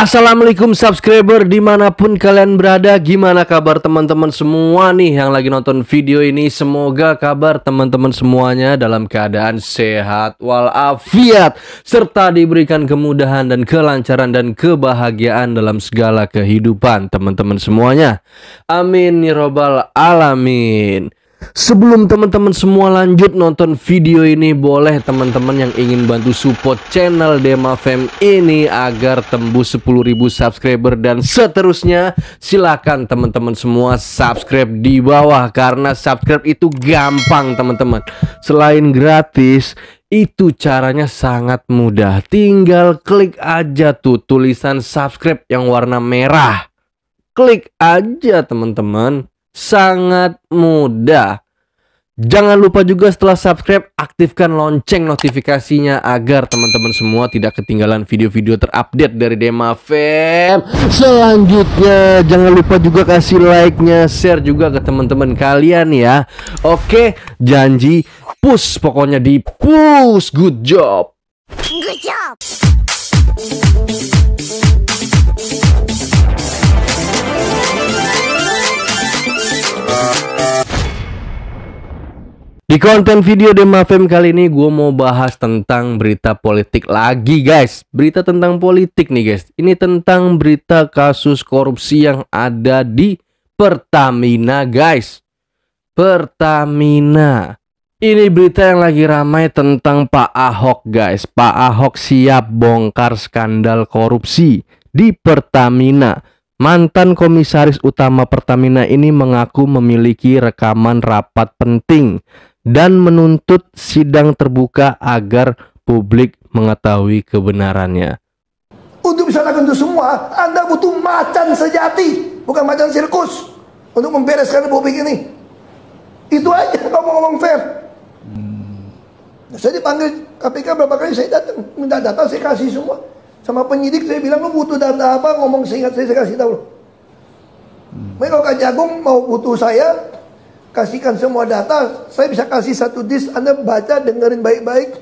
Assalamualaikum subscriber dimanapun kalian berada. Gimana kabar teman-teman semua nih yang lagi nonton video ini? Semoga kabar teman-teman semuanya dalam keadaan sehat walafiat, serta diberikan kemudahan dan kelancaran dan kebahagiaan dalam segala kehidupan teman-teman semuanya. Amin ya robbal alamin. Sebelum teman-teman semua lanjut nonton video ini, boleh teman-teman yang ingin bantu support channel Demafem ini agar tembus 10.000 subscriber dan seterusnya, silakan teman-teman semua subscribe di bawah, karena subscribe itu gampang teman-teman. Selain gratis, itu caranya sangat mudah. Tinggal klik aja tuh tulisan subscribe yang warna merah. Klik aja teman-teman. Sangat mudah. Jangan lupa juga setelah subscribe, aktifkan lonceng notifikasinya agar teman-teman semua tidak ketinggalan video-video terupdate dari Demafem selanjutnya. Jangan lupa juga kasih like-nya, share juga ke teman-teman kalian ya. Oke, janji push, pokoknya di push. Good job. Good job. Di konten video Demafem kali ini gue mau bahas tentang berita politik lagi guys. Berita tentang politik nih guys. Ini tentang berita kasus korupsi yang ada di Pertamina guys. Pertamina. Ini berita yang lagi ramai tentang Pak Ahok guys. Pak Ahok siap bongkar skandal korupsi di Pertamina. Mantan komisaris utama Pertamina ini mengaku memiliki rekaman rapat penting dan menuntut sidang terbuka agar publik mengetahui kebenarannya. Untuk bisa lakukan itu semua, Anda butuh macan sejati, bukan macan sirkus, untuk membereskan republik ini. Itu aja, ngomong-ngomong fair. Saya dipanggil KPK berapa kali, saya datang, minta data, saya kasih semua. Sama penyidik saya bilang, lo butuh data apa, ngomong seingat saya kasih tahu lo. Mereka kalau Kak Jagung mau butuh saya, kasihkan semua data, saya bisa kasih satu disk, Anda baca, dengerin baik-baik.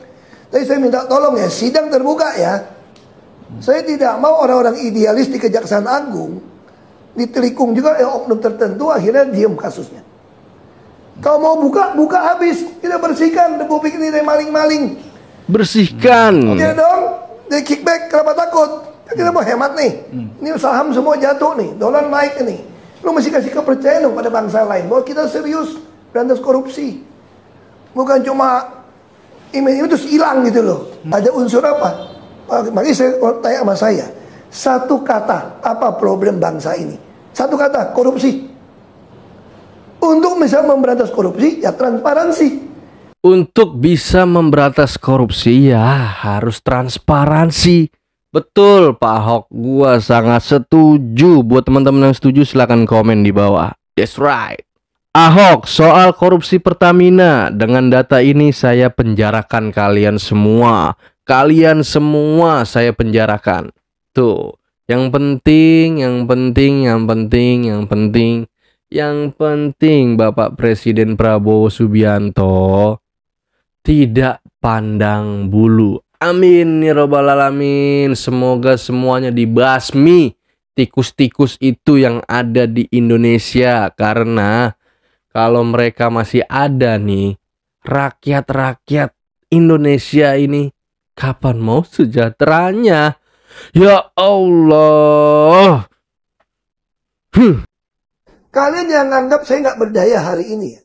Tapi saya minta tolong ya, sidang terbuka ya. Saya tidak mau orang-orang idealis di Kejaksaan Agung ditelikung juga ya oknum tertentu, akhirnya diem kasusnya. Kalau mau buka, buka habis. Kita bersihkan republik ini dari maling-maling. Bersihkan. Oke dong, dari kickback, kenapa takut? Kita mau hemat nih. Ini saham semua jatuh nih, dolar naik nih. Lu mesti kasih kepercayaan dong pada bangsa lain bahwa kita serius berantas korupsi. Bukan cuma email itu terus hilang gitu loh. Ada unsur apa? Makanya saya tanya sama saya, satu kata, apa problem bangsa ini? Satu kata, korupsi. Untuk bisa memberantas korupsi, ya transparansi. Untuk bisa memberantas korupsi ya harus transparansi. Betul Pak Ahok, gua sangat setuju. Buat teman-teman yang setuju silahkan komen di bawah. That's right. Ahok, soal korupsi Pertamina, dengan data ini saya penjarakan kalian semua. Kalian semua saya penjarakan. Tuh, yang penting Bapak Presiden Prabowo Subianto tidak pandang bulu. Amin ya robbal alamin. Semoga semuanya dibasmi tikus-tikus itu yang ada di Indonesia. Karena kalau mereka masih ada nih, rakyat-rakyat Indonesia ini kapan mau sejahteranya? Ya Allah. Kalian yang nganggap saya nggak berdaya hari ini ya.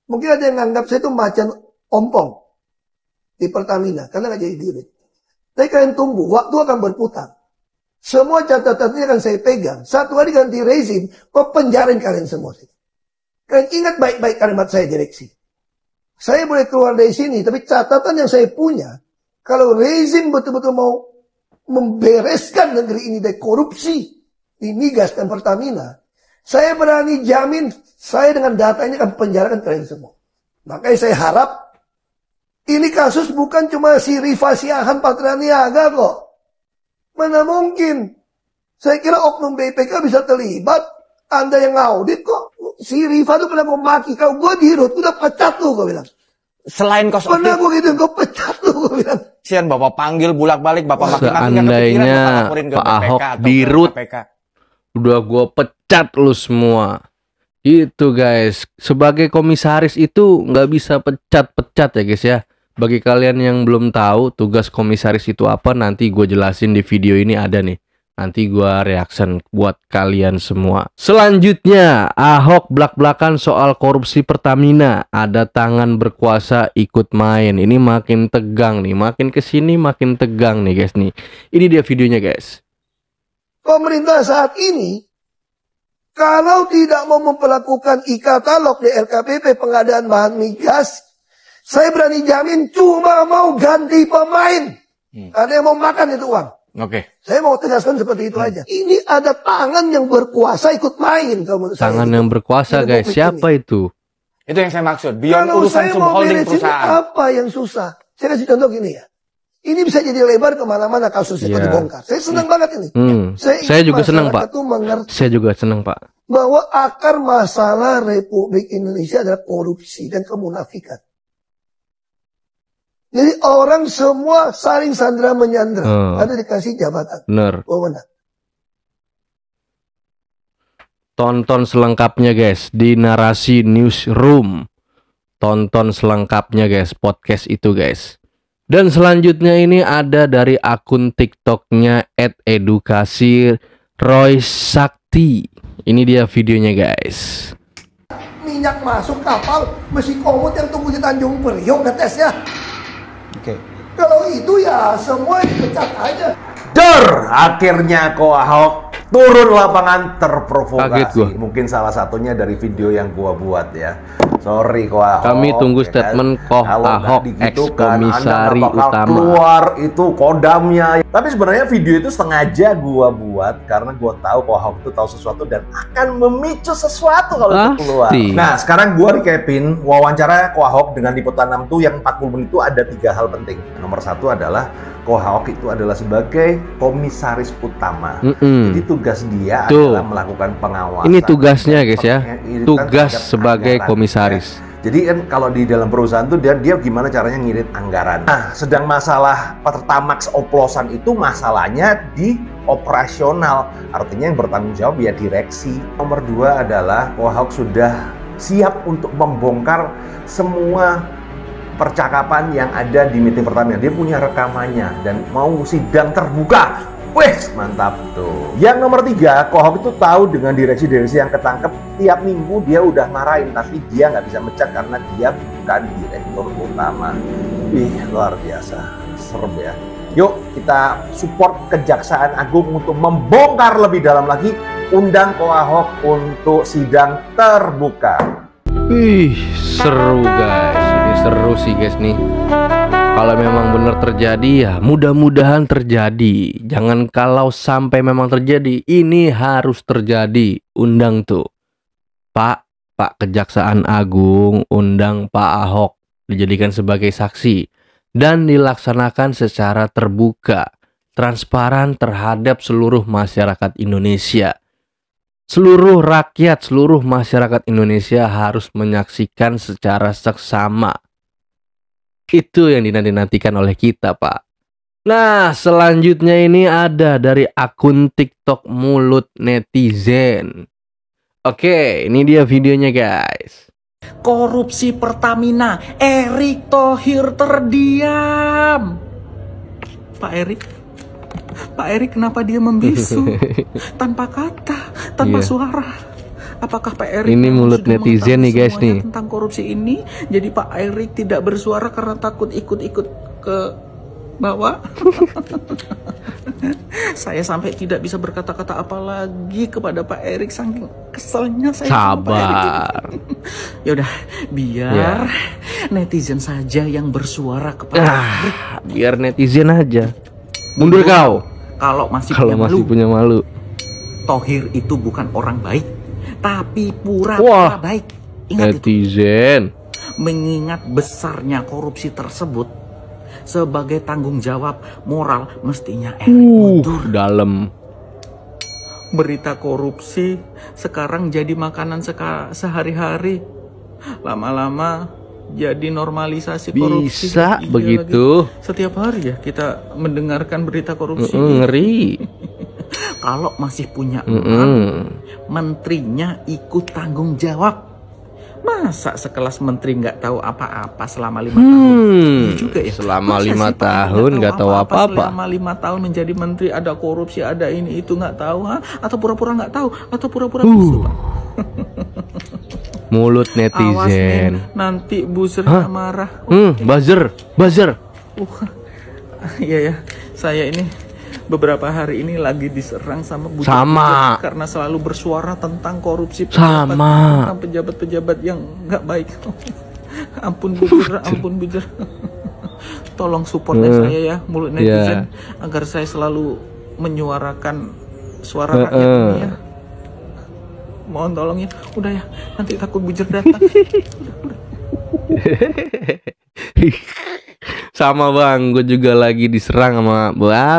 Mungkin ada yang nganggap saya itu macan ompong di Pertamina karena nggak jadi diri. Tapi kalian tunggu, waktu akan berputar. Semua catatan ini akan saya pegang. Satu hari ganti rezim, penjarain kalian semua. Kalian ingat baik-baik kalimat saya direksi. Saya boleh keluar dari sini, tapi catatan yang saya punya, kalau rezim betul-betul mau membereskan negeri ini dari korupsi di migas dan Pertamina, saya berani jamin, saya dengan data ini akan penjarakan kalian semua. Makanya saya harap ini kasus bukan cuma si Rifa Siahaan Patraniaga kok. Mana mungkin. Saya kira oknum BPK bisa terlibat. Anda yang ngaudit kok. Si Rifa tuh pernah mau maki kau. Gue dirut, gue udah pecat lu, gue bilang. Selain kos pernah gue gitu, gue pecat lu. gue bilang. Sian Bapak panggil bolak-balik, Bapak maki-maki nggak kepikiran Seandainya Bapak laporin ke Pak BPK Ahok atau ke dirut, KPK. udah gue pecat lu semua. Itu guys, sebagai komisaris itu nggak bisa pecat-pecat ya guys ya. Bagi kalian yang belum tahu tugas komisaris itu apa, nanti gue jelasin di video ini ada nih. Nanti gua reaction buat kalian semua. Selanjutnya, Ahok blak-blakan soal korupsi Pertamina. Ada tangan berkuasa ikut main. Ini makin tegang nih, makin kesini makin tegang nih guys nih. Ini dia videonya guys. Pemerintah saat ini, kalau tidak mau memperlakukan e-katalog di LKPP pengadaan bahan migas, saya berani jamin cuma mau ganti pemain. Ada yang mau makan itu uang. Oke. Saya mau tegaskan seperti itu aja. Ini ada tangan yang berkuasa ikut main kalau menurut Tangan saya. yang berkuasa guys, siapa itu? Itu yang saya maksud. Beyond Kalau urusan saya mau subholding beresin perusahaan. apa yang susah? Saya kasih contoh gini ya. Ini bisa jadi lebar kemana-mana kasus itu Iya. dibongkar. Saya senang banget ini. Saya ingin juga senang Pak. masyarakat tuh mengerti Saya juga senang Pak. bahwa akar masalah Republik Indonesia adalah korupsi dan kemunafikan. Jadi orang semua saling sandra menyandra. Ada dikasih jabatan. Bener. Wewenang. Tonton selengkapnya guys di Narasi Newsroom. Tonton selengkapnya guys podcast itu guys. Dan selanjutnya ini ada dari akun TikToknya @edukasi_roy_sakti. Ini dia videonya guys. Minyak masuk kapal, mesin komut yang tunggu di Tanjung Priok ngetesnya. Oke. Kalau itu ya semua dipecat aja. Akhirnya Ko Ahok turun lapangan Kaget terprovokasi. gua. Mungkin salah satunya dari video yang gua buat ya. Sorry Ko Ahok. Kami tunggu ya kan? statement Ko Kalau nggak Ahok digitukan, Anda ex-komisari nggak bakal utama. keluar itu kodamnya. Tapi sebenarnya video itu sengaja gua buat karena gua tahu Ko Ahok itu tahu sesuatu dan akan memicu sesuatu kalau itu keluar. Pasti. Nah, sekarang gua recapin wawancara Ko Ahok dengan Liputan 6 tuh yang 40 menit itu ada 3 hal penting. Nomor 1 adalah Ko Ahok itu adalah sebagai komisaris utama. Jadi tugas dia adalah melakukan pengawasan. Ini tugasnya guys ya. Pengiritan Tugas terhadap sebagai anggaran, komisaris. ya. Jadi kan kalau di dalam perusahaan tuh dia gimana caranya ngirit anggaran. Nah, sedang masalah Pertamax oplosan itu masalahnya di operasional. Artinya yang bertanggung jawab ya direksi. Nomor 2 adalah Ko Ahok sudah siap untuk membongkar semua percakapan yang ada di meeting Pertamina. Dia punya rekamannya dan mau sidang terbuka. Wes, mantap tuh. Yang nomor 3, Ko Ahok itu tahu dengan direksi-direksi yang ketangkep tiap minggu dia udah marahin, tapi dia nggak bisa mecat karena dia bukan direktur utama. Luar biasa, serem ya. Yuk kita support Kejaksaan Agung untuk membongkar lebih dalam lagi. Undang Ko Ahok untuk sidang terbuka. Seru guys. Ini seru sih guys nih. Kalau memang benar terjadi ya mudah-mudahan terjadi. Jangan kalau sampai memang terjadi, ini harus terjadi. Undang tuh Pak Kejaksaan Agung, undang Pak Ahok dijadikan sebagai saksi dan dilaksanakan secara terbuka, transparan terhadap seluruh masyarakat Indonesia. Seluruh rakyat, seluruh masyarakat Indonesia harus menyaksikan secara seksama. Itu yang dinanti-nantikan oleh kita, Pak. Nah, selanjutnya ini ada dari akun TikTok Mulut Netizen. Oke, ini dia videonya, guys. Korupsi Pertamina, Erick Thohir terdiam. Pak Erick kenapa dia membisu? Tanpa kata, tanpa suara. Apakah Pak Erick ini mulut netizen nih guys nih tentang korupsi ini? Jadi Pak Erick tidak bersuara karena takut ikut-ikut ke bawah. Saya sampai tidak bisa berkata-kata apa lagi kepada Pak Erick, saking keselnya saya. Sabar. Yaudah, biar netizen saja yang bersuara kepada Erick. Biar netizen aja. Mundur kau. Kalau masih punya malu. Thohir itu bukan orang baik, tapi pura-pura baik. Ingat netizen itu. Mengingat besarnya korupsi tersebut, sebagai tanggung jawab moral mestinya Erick mundur. Dalam. Berita korupsi sekarang jadi makanan sehari-hari. Lama-lama jadi normalisasi korupsi. Bisa Iya begitu. lagi. Setiap hari ya kita mendengarkan berita korupsi. Ngeri. Kalau masih punya uang, menterinya ikut tanggung jawab. Masa sekelas menteri nggak tahu apa-apa selama 5 tahun? Iya juga ya. Selama Masa 5 sih Pak tahun nggak tahu apa-apa. Selama 5 tahun menjadi menteri ada korupsi, ada ini itu nggak tahu, ha? Atau pura-pura nggak tahu, atau pura-pura bisu, Pak. Mulut Awas nih, netizen. nanti busernya marah. Buzzer. Iya ya, saya ini beberapa hari ini lagi diserang sama buzzer Sama. karena selalu bersuara tentang korupsi Sama. tentang pejabat-pejabat yang nggak baik. Ampun buzzer. Tolong support saya ya, mulut netizen, agar saya selalu menyuarakan suara rakyat ini ya. Mohon tolong ya. Udah ya, nanti takut buzzer datang. Sama bang, gue juga lagi diserang sama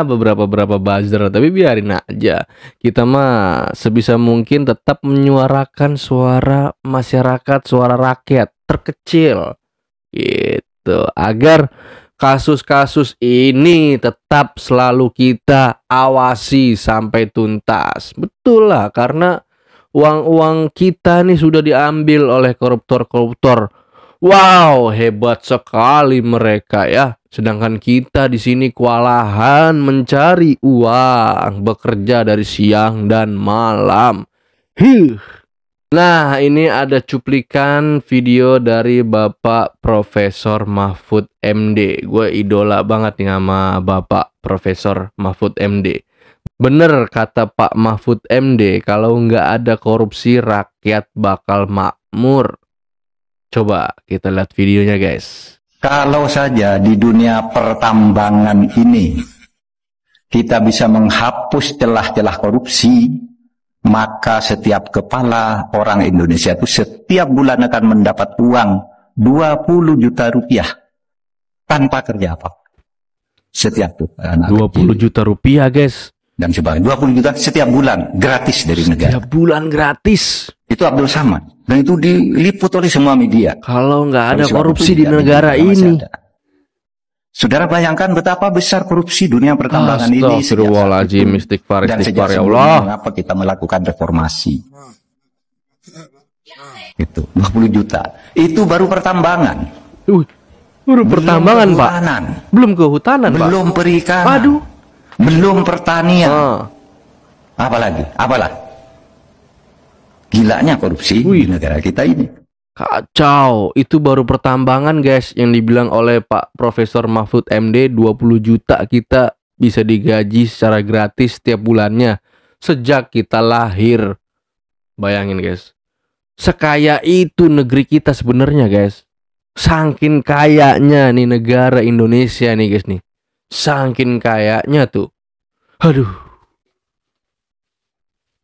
beberapa buzzer. Tapi biarin aja. Kita mah sebisa mungkin tetap menyuarakan suara masyarakat, suara rakyat terkecil gitu, agar kasus-kasus ini tetap selalu kita awasi sampai tuntas. Betul lah, karena uang-uang kita nih sudah diambil oleh koruptor-koruptor. Wow, hebat sekali mereka ya. Sedangkan kita di sini kewalahan mencari uang, bekerja dari siang dan malam. Nah, ini ada cuplikan video dari Bapak Profesor Mahfud MD. Gue idola banget nih sama Bapak Profesor Mahfud MD. Bener kata Pak Mahfud MD, kalau nggak ada korupsi rakyat bakal makmur. Coba kita lihat videonya guys. Kalau saja di dunia pertambangan ini kita bisa menghapus celah-celah korupsi, maka setiap kepala orang Indonesia itu setiap bulan akan mendapat uang 20 juta rupiah tanpa kerja apa. Setiap tuh anak 20 juta rupiah guys. dan sebagainya. 20 juta setiap bulan gratis dari negara. Setiap bulan gratis. Itu Abdul Samad. Dan itu diliput oleh semua media. Kalau nggak ada Oleh sebab korupsi itu di tidak negara masih ini. ada. Saudara bayangkan betapa besar korupsi dunia pertambangan ini. Astagfirullahaladzim, istighfar Dan ya sejak Allah. mengapa kita melakukan reformasi. Itu 20 juta. Itu baru pertambangan. Baru pertambangan Pak. Kehutanan. Belum kehutanan Pak. Belum perikanan. Aduh. Belum pertanian. Apalagi? Apalah? Gilanya korupsi di negara kita ini. Kacau. Itu baru pertambangan guys. Yang dibilang oleh Pak Profesor Mahfud MD, 20 juta kita bisa digaji secara gratis setiap bulannya sejak kita lahir. Bayangin guys. Sekaya itu negeri kita sebenarnya guys. Saking kayanya nih negara Indonesia nih guys nih. Saking kayanya tuh.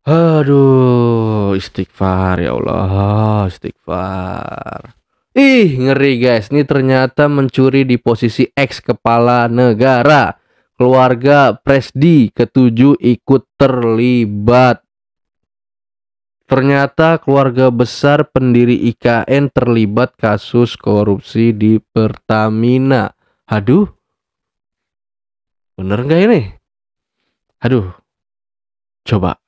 Aduh, istighfar ya Allah, istighfar. Ngeri guys, ini ternyata mencuri di posisi ex kepala negara. Keluarga Presdi ke-7 ikut terlibat. Ternyata keluarga besar pendiri IKN terlibat kasus korupsi di Pertamina. Aduh. Bener nggak ini? Aduh. Coba.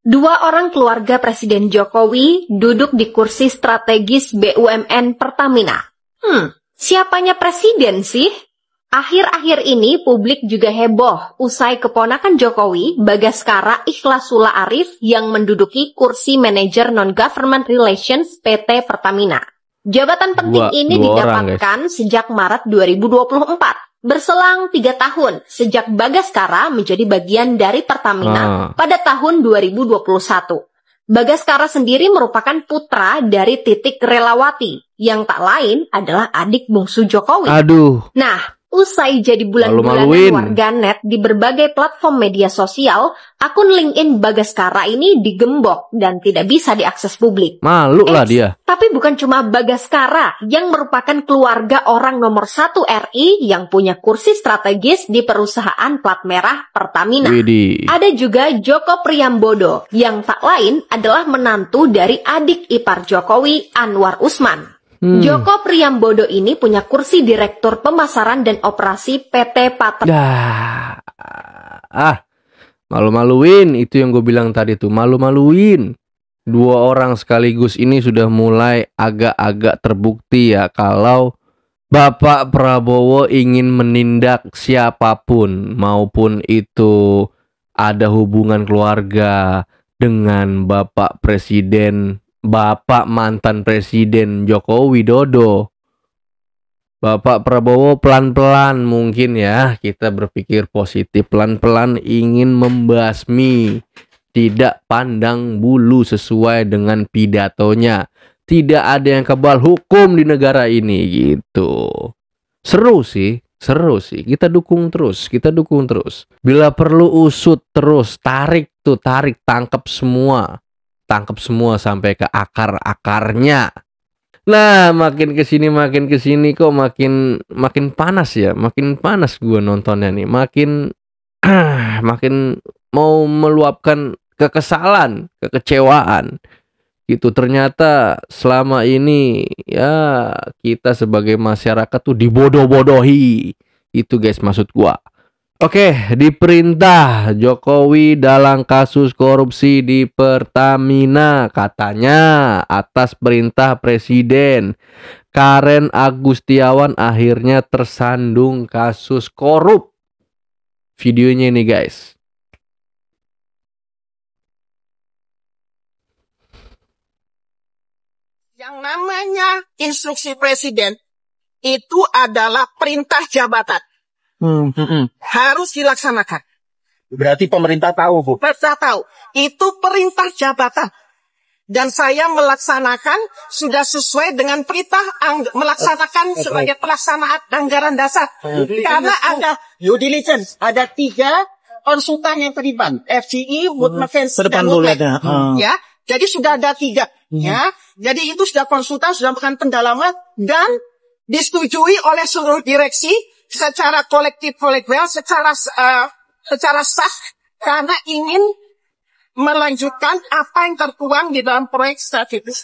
Dua orang keluarga Presiden Jokowi duduk di kursi strategis BUMN Pertamina. Siapanya presiden sih? Akhir-akhir ini publik juga heboh usai keponakan Jokowi, Bagaskara Ikhlasulla Arif yang menduduki kursi manajer non-government relations PT Pertamina. Jabatan penting ini didapatkan sejak Maret 2024. Berselang 3 tahun sejak Bagaskara menjadi bagian dari Pertamina pada tahun 2021. Bagaskara sendiri merupakan putra dari Titik Relawati yang tak lain adalah adik bungsu Jokowi. Aduh. Nah, Usai jadi bulan-bulanan warganet di berbagai platform media sosial, akun LinkedIn Bagaskara ini digembok dan tidak bisa diakses publik. Malu lah dia. Tapi bukan cuma Bagaskara yang merupakan keluarga orang nomor 1 RI yang punya kursi strategis di perusahaan plat merah Pertamina. Ada juga Joko Priambodo yang tak lain adalah menantu dari adik ipar Jokowi, Anwar Usman. Joko Priambodo ini punya kursi Direktur Pemasaran dan Operasi PT Patra. Malu-maluin, itu yang gue bilang tadi tuh, malu-maluin. Dua orang sekaligus ini sudah mulai agak-agak terbukti ya kalau Bapak Prabowo ingin menindak siapapun, maupun itu ada hubungan keluarga dengan Bapak Presiden, Bapak mantan Presiden Joko Widodo. Bapak Prabowo pelan-pelan mungkin ya, kita berpikir positif, pelan-pelan ingin membasmi, tidak pandang bulu sesuai dengan pidatonya. Tidak ada yang kebal hukum di negara ini gitu. Seru sih. Kita dukung terus. Bila perlu usut terus, tarik, tangkap semua sampai ke akar-akarnya. Nah, makin kesini kok makin panas ya, makin panas gue nontonnya nih, makin mau meluapkan kekesalan, kekecewaan. Gitu, ternyata selama ini ya kita sebagai masyarakat tuh dibodoh-bodohi. Itu guys maksud gua. Oke, diperintah Jokowi dalam kasus korupsi di Pertamina, katanya atas perintah Presiden. Karen Agustiawan akhirnya tersandung kasus korup. Videonya ini guys. Yang namanya instruksi Presiden itu adalah perintah jabatan. Harus dilaksanakan. Berarti pemerintah tahu, Bu? Pemerintah tahu. Itu perintah jabatan. Dan saya melaksanakan sudah sesuai dengan perintah melaksanakan sebagai pelaksanaan anggaran dasar. Karena ada due diligence. Ada 3 konsultan yang terlibat. FCI, Wood Mackenzie, dan Woodland. Ya, jadi sudah ada 3. Ya, jadi itu sudah konsultan, sudah melakukan pendalaman dan disetujui oleh seluruh direksi secara kolektif, secara sah, karena ingin melanjutkan apa yang tertuang di dalam proyek strategis.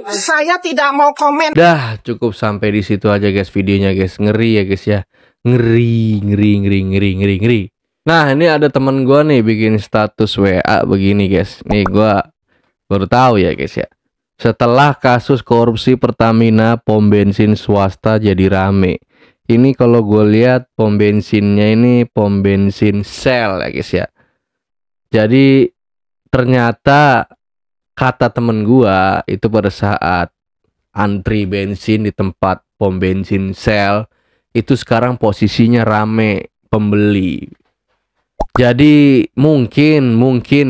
Saya tidak mau komen. Dah, cukup sampai di situ aja guys videonya guys. Ngeri ya guys ya. Ngeri. Nah, ini ada teman gua nih bikin status WA begini guys. Nih gua baru tahu ya guys ya. Setelah kasus korupsi Pertamina, pom bensin swasta jadi rame. Ini kalau gue lihat pom bensinnya ini pom bensin Shell ya guys ya. Jadi ternyata kata temen gue itu pada saat antri bensin di tempat pom bensin Shell itu sekarang posisinya rame pembeli. Jadi mungkin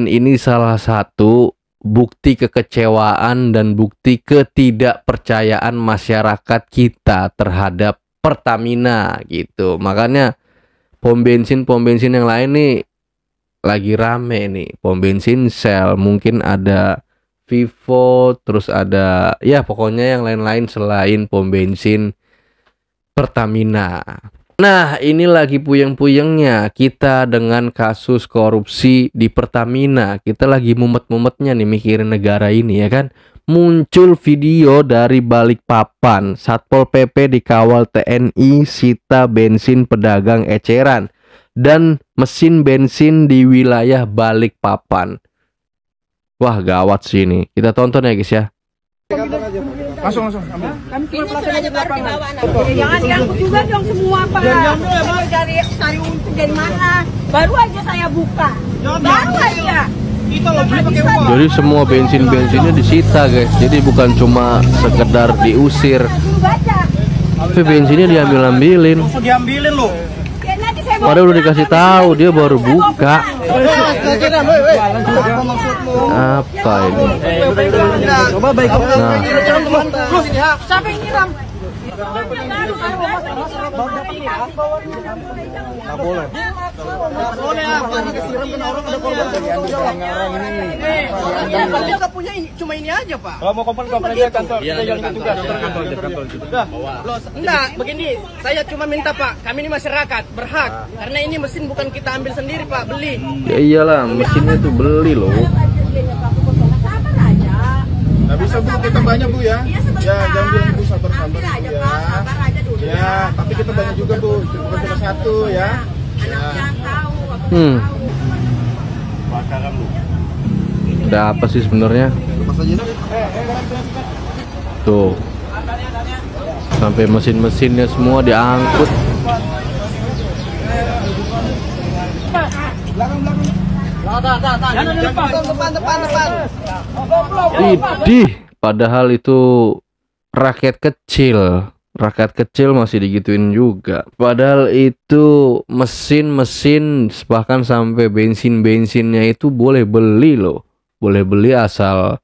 ini salah satu bukti kekecewaan dan bukti ketidakpercayaan masyarakat kita terhadap Pertamina gitu. Makanya pom bensin yang lain nih lagi rame nih. Pom bensin Shell, mungkin ada Vivo, terus ada ya pokoknya yang lain-lain selain pom bensin Pertamina. Nah, ini lagi puyeng-puyengnya kita dengan kasus korupsi di Pertamina. Kita lagi mumet-mumetnya nih mikirin negara ini ya kan. Muncul video dari Balikpapan, Satpol PP dikawal TNI sita bensin pedagang eceran dan mesin bensin di wilayah Balikpapan. Wah, gawat sih ini. Kita tonton ya guys ya. Langsung ambil. Kami cuma pelaksana di lapangan. Jangan diangkut juga dong semua, Pak. Cari untung dari mana? Baru aja saya buka. Baru aja. Jadi semua bensinnya disita guys. Jadi bukan cuma sekedar diusir, tapi bensinnya diambilin. Diambilin loh. Padahal udah dikasih tahu, dia baru buka. Apa ini? Coba baik. Nah. Sampai nyiram. Nggak boleh. Nggak boleh apa? Dikesiram kena orang ada korban Dia nggak punya cuma ini aja Pak. Kalau mau komplain aja kantor. Kita jalan tugas. Kantor. Enggak, begini. Saya cuma minta Pak, kami ini masyarakat berhak. Karena ini mesin bukan kita ambil sendiri Pak, beli. Ya iyalah, mesinnya tuh beli loh. Nggak bisa Bu, kita banyak Bu ya. Ya, jangan bilang Bu sabar-sabar Bu ya. Ya, tapi kita banyak juga Bu, bukan cuma satu ya. Ada apa sih sebenarnya? Tuh, sampai mesin-mesinnya semua diangkut. Idih, padahal itu rakyat kecil. Rakyat kecil masih digituin juga. Padahal itu mesin-mesin, bahkan sampai bensinnya itu boleh beli loh. Boleh beli asal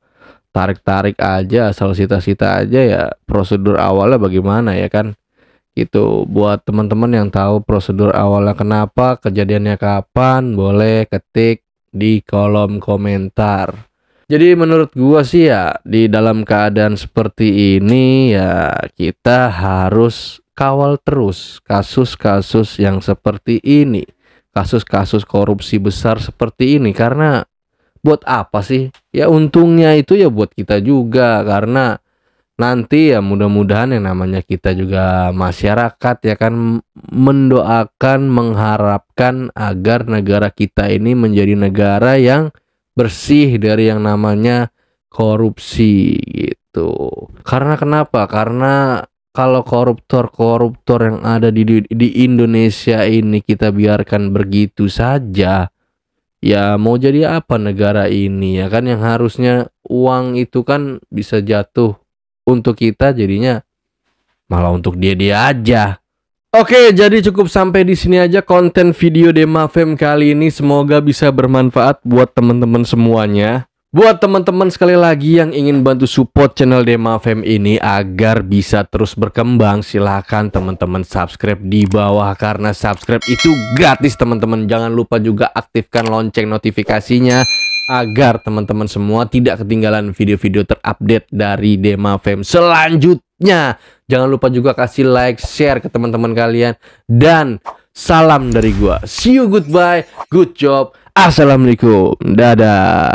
tarik-tarik aja, asal sita-sita aja ya. Prosedur awalnya bagaimana ya kan? Gitu. Buat teman-teman yang tahu prosedur awalnya kenapa, kejadiannya kapan, boleh ketik di kolom komentar. Jadi menurut gua sih ya, di dalam keadaan seperti ini ya kita harus kawal terus kasus-kasus yang seperti ini, kasus-kasus korupsi besar seperti ini. Karena buat apa sih? Ya untungnya itu ya buat kita juga, karena nanti ya mudah-mudahan yang namanya kita juga masyarakat ya kan mendoakan, mengharapkan agar negara kita ini menjadi negara yang bersih dari yang namanya korupsi gitu. Karena kenapa? Karena kalau koruptor yang ada di Indonesia ini kita biarkan begitu saja, ya mau jadi apa negara ini ya kan? Yang harusnya uang itu kan bisa jatuh untuk kita, jadinya malah untuk dia aja. Oke, jadi cukup sampai di sini aja konten video Demafem kali ini. Semoga bisa bermanfaat buat teman-teman semuanya. Buat teman-teman sekali lagi yang ingin bantu support channel Demafem ini agar bisa terus berkembang, silahkan teman-teman subscribe di bawah, karena subscribe itu gratis teman-teman. Jangan lupa juga aktifkan lonceng notifikasinya agar teman-teman semua tidak ketinggalan video-video terupdate dari Demafem selanjutnya. Jangan lupa juga kasih like, share ke teman-teman kalian, dan salam dari gua. See you, goodbye, good job, assalamualaikum, dadah.